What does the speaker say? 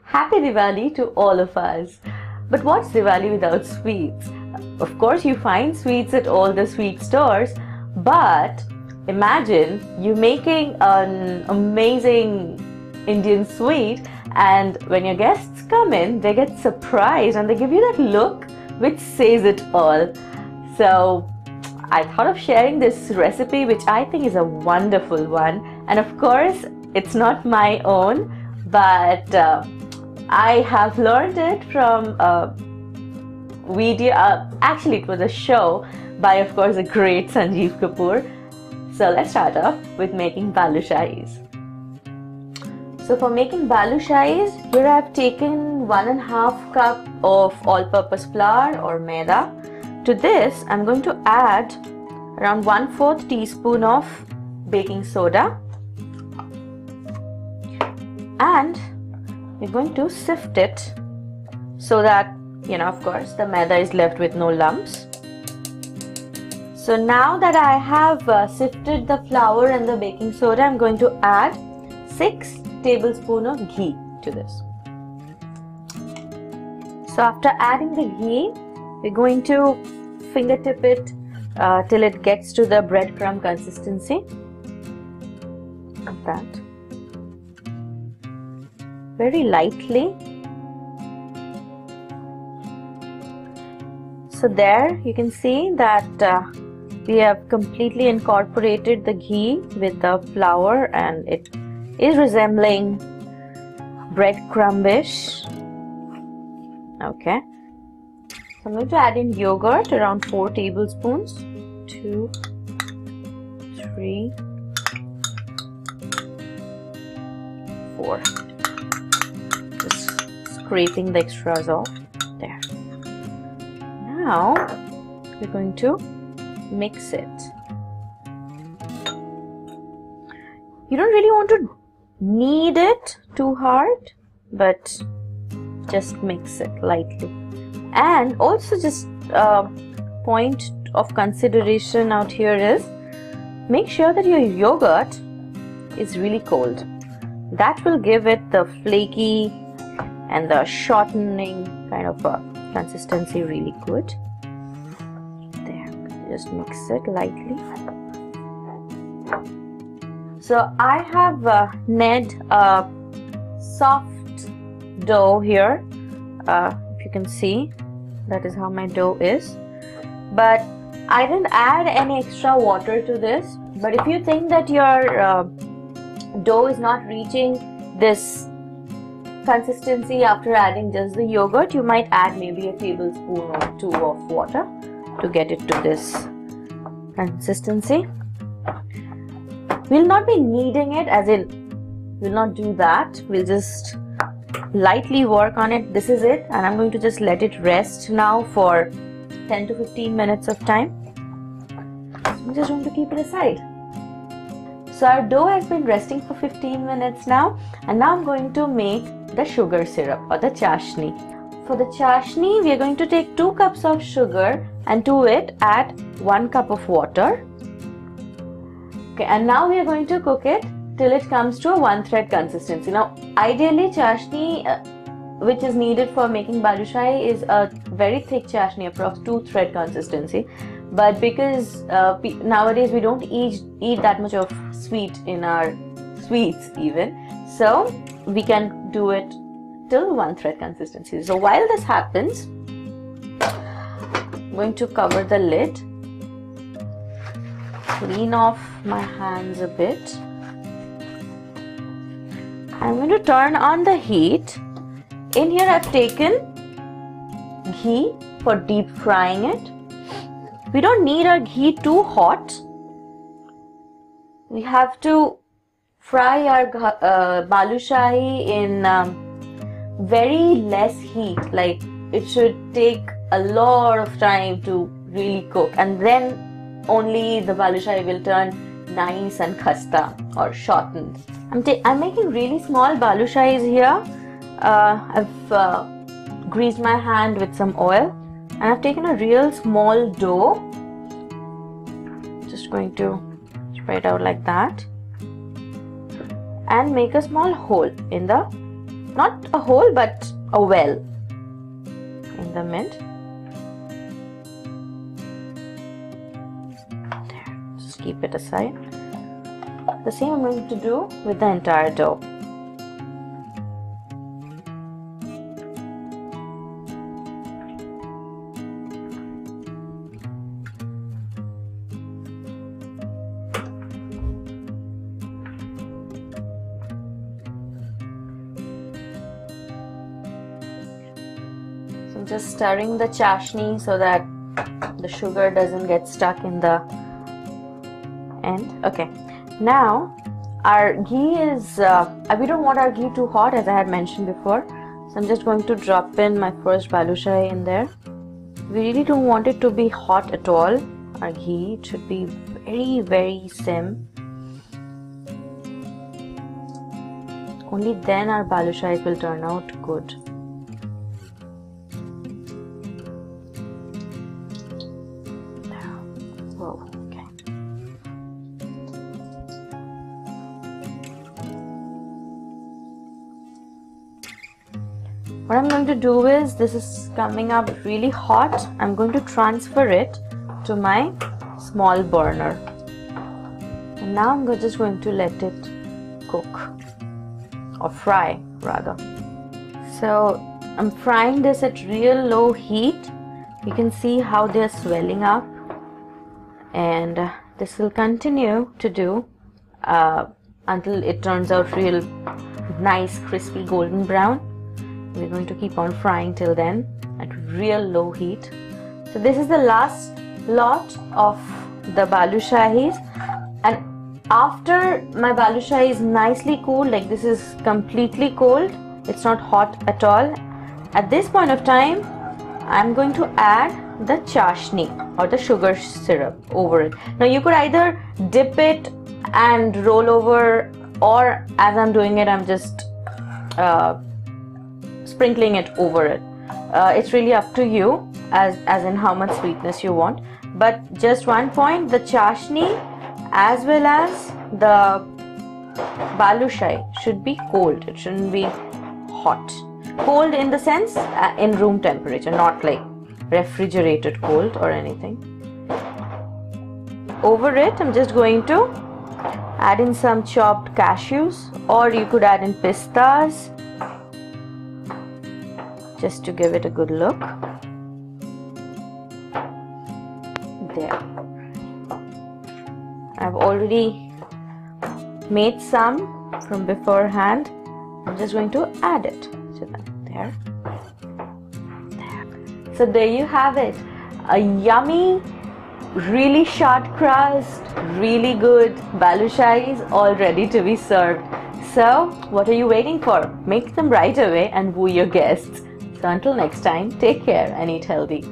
Happy Diwali to all of us. But what's Diwali without sweets? Of course, you find sweets at all the sweet stores, but imagine you making an amazing Indian sweet, and when your guests come in, they get surprised and they give you that look which says it all. So I thought of sharing this recipe, which I think is a wonderful one. And of course, it's not my own, but I have learned it from a video. Actually, it was a show by, of course, the great Sanjeev Kapoor. So let's start off with making balushahis. So for making balushahis, here I have taken 1.5 cup of all-purpose flour or maida. To this, I'm going to add around 1/4 teaspoon of baking soda, and we're going to sift it so that, of course, the maida is left with no lumps. So now that I have sifted the flour and the baking soda, I'm going to add 6 tablespoons of ghee to this. So after adding the ghee, we're going to fingertip it till it gets to the breadcrumb consistency, like that. Very lightly. So there you can see that we have completely incorporated the ghee with the flour, and it is resembling breadcrumbish. Okay. So I'm going to add in yogurt, around 4 tablespoons. 2, 3, 4. Just scraping the extras off. There. Now we're going to mix it. You don't really want to knead it too hard, but just mix it lightly. And also, just a point of consideration out here is, make sure that your yogurt is really cold. That will give it the flaky and the shortening kind of a consistency really good. There, just mix it lightly. So I have knead a soft dough here. If you can see, that is how my dough is. But I didn't add any extra water to this. But if you think that your dough is not reaching this consistency after adding just the yogurt, you might add maybe a tablespoon or 2 of water to get it to this consistency. We'll not be kneading it, as in we'll not do that. We'll just lightly work on it. This is it, and I'm going to just let it rest now for 10 to 15 minutes of time. So I'm just going to keep it aside. So our dough has been resting for 15 minutes now, and now I'm going to make the sugar syrup or the chashni. For the chashni, we are going to take 2 cups of sugar, and to it add 1 cup of water. Okay, and now we are going to cook it till it comes to a 1-thread consistency. Now, ideally, chashni, which is needed for making balushahi, is a very thick chashni, approx 2-thread consistency. But because nowadays we don't eat that much of sweet in our sweets even, so we can do it till 1-thread consistency. So while this happens, I'm going to cover the lid, clean off my hands a bit. I'm going to turn on the heat. In here I've taken ghee for deep frying it. We don't need our ghee too hot. We have to fry our balushahi in very less heat. Like, it should take a lot of time to really cook, and then only the balushahi will turn nice and khasta or shortened. I'm making really small balushahis here. I've greased my hand with some oil, and I've taken a real small dough. Just going to spread out like that and make a small hole in the not a hole but a well in the mid. There, just keep it aside. The same I'm going to do with the entire dough. Just stirring the chashni so that the sugar doesn't get stuck in the end. Okay, now our ghee is we don't want our ghee too hot, as I had mentioned before, so I'm just going to drop in my first balushahi in there. We really don't want it to be hot at all. Our ghee, it should be very sim. Only then our balushahis will turn out good. What I'm going to do is, this is coming up really hot. I'm going to transfer it to my small burner. And now I'm just going to let it cook, or fry rather. So I'm frying this at real low heat. You can see how they're swelling up. And this will continue to do until it turns out real nice, crispy, golden brown. We're going to keep on frying till then at real low heat. So this is the last lot of the balushahis, and after my balushahi is nicely cooled, like this is completely cold, it's not hot at all, at this point of time I'm going to add the chashni or the sugar syrup over it. Now you could either dip it and roll over, or as I'm doing it, I'm just sprinkling it over it. It's really up to you as in how much sweetness you want. But just one point, the chashni as well as the balushahi should be cold. It shouldn't be hot. Cold in the sense in room temperature, not like refrigerated cold or anything. Over it, I'm just going to add in some chopped cashews, or you could add in pistas, just to give it a good look. There. I've already made some from beforehand. I'm just going to add it to them. There. So there you have it. A yummy, really short crust, really good balushahis all ready to be served. So what are you waiting for? Make them right away and woo your guests. So until next time, take care and eat healthy.